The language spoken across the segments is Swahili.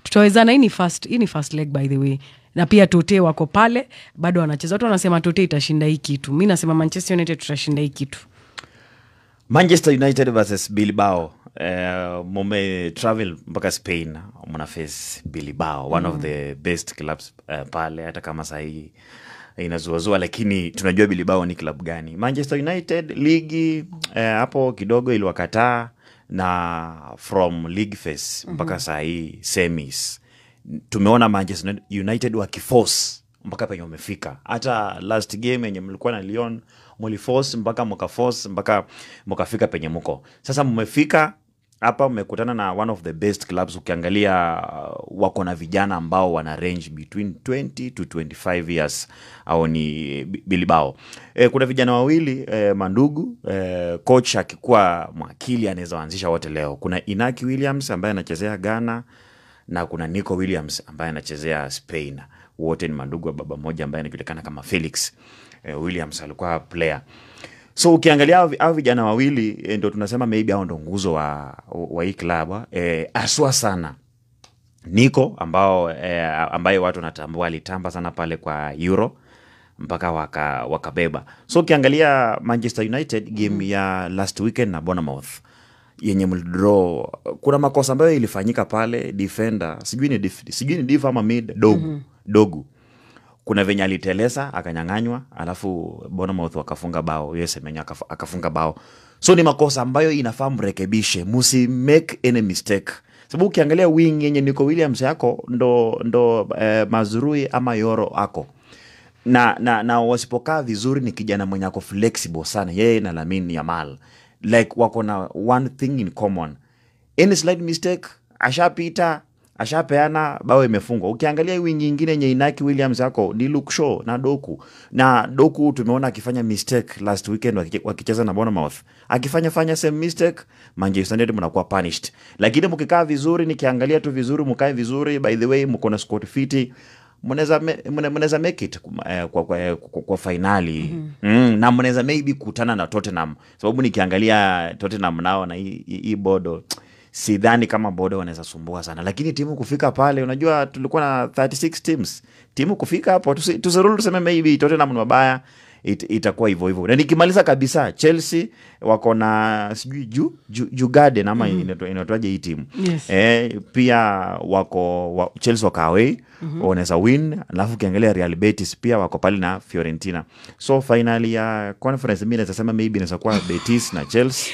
tutawezana. Hii ni first leg by the way, na pia Tote wako pale bado wanacheza. Watu wanasema Tote itashinda hii kitu, mimi nasema Manchester United tutashinda hii kitu. Manchester United versus Bilbao. Mume travel mpaka Spain, muna face Bilbao, one of the best clubs pale, hata kama sahi inazuazua, lakini tunajua Bilbao ni club gani. Manchester United ligi hapo kidogo iliwakataa, na from league phase mpaka sahi semis tumeona Manchester United wakiforce mpaka penye wamefika. Hata last game yenye mlikuwa na Lyon mliforce mpaka mkaforce mpaka mkafika penye mko. Sasa mmefika hapa, mmekutana na one of the best clubs. Ukiangalia wako na vijana ambao wana range between 20 to 25 years, au ni Bilbao. Kuna vijana wawili mandugu, coach akikuwa mwakili anaweza anzisha wote leo. Kuna Inaki Williams ambaye anachezea Ghana, na kuna Nico Williams ambaye anachezea Spain. Wote ni mandugu wa baba moja ambaye anajulikana kama Felix Williams, alikuwa player. So ukiangalia hao vijana wawili ndio tunasema maybe hao ndo nguzo wa hii club. Aswa sana Nico ambaye watu wanatambua alitamba sana pale kwa Euro mpaka wakabeba. So ukiangalia Manchester United game ya last weekend na Bournemouth yenye mlidraw, kuna makosa ambayo ilifanyika pale. Defender sijui ni diff ama mid dogu kuna venye alitelesa akanyang'anywa, alafu Bournemouth wakafunga bao, yes Semenyo akafunga bao. So ni makosa ambayo inafaa mrekebishe, musi make any mistake. Sababu ukiangalia wing yenye Nico Williams yako ndo Mazrui ama Yoro ako na wasipokaa vizuri, ni kijana mwenye ako flexible sana, yeye na Lamine Yamal, like wako na one thing in common. Any slight mistake ashapita, ashapeana, bao imefungwa. Ukiangalia wing nyingine yenye Inaki Williams yako ni Luke Shaw na Doku tumeona akifanya mistake last weekend wakicheza na Bournemouth, akifanya same mistake, Manchester United mnakuwa punished. Lakini mkikaa vizuri, nikiangalia tu vizuri, mkae vizuri, by the way mko na squad fit, mnaweza make it kwa finali. Na mnaweza maybe kutana na Tottenham, sababu nikiangalia Tottenham nao na hii bodo, sidhani kama bodo wanaweza sumbua sana. Lakini timu kufika pale, unajua tulikuwa na 36 teams, timu kufika hapo, tusirudi tuseme maybe Tottenham ni mabaya, itakuwa hivyo. Na nikimaliza kabisa, Chelsea wako na sijui Jugarden ama inatoaje hii timu. Yes. Pia Chelsea wako away, wanaweza win. Alafu ukiangalia Real Betis pia wako pale na Fiorentina. So finally ya conference mimi nasema maybe inaweza kuwa Betis na Chelsea.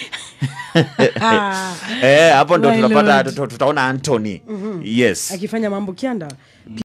Hapo ndo tutaona Anthony. Yes. Akifanya mambo kianda.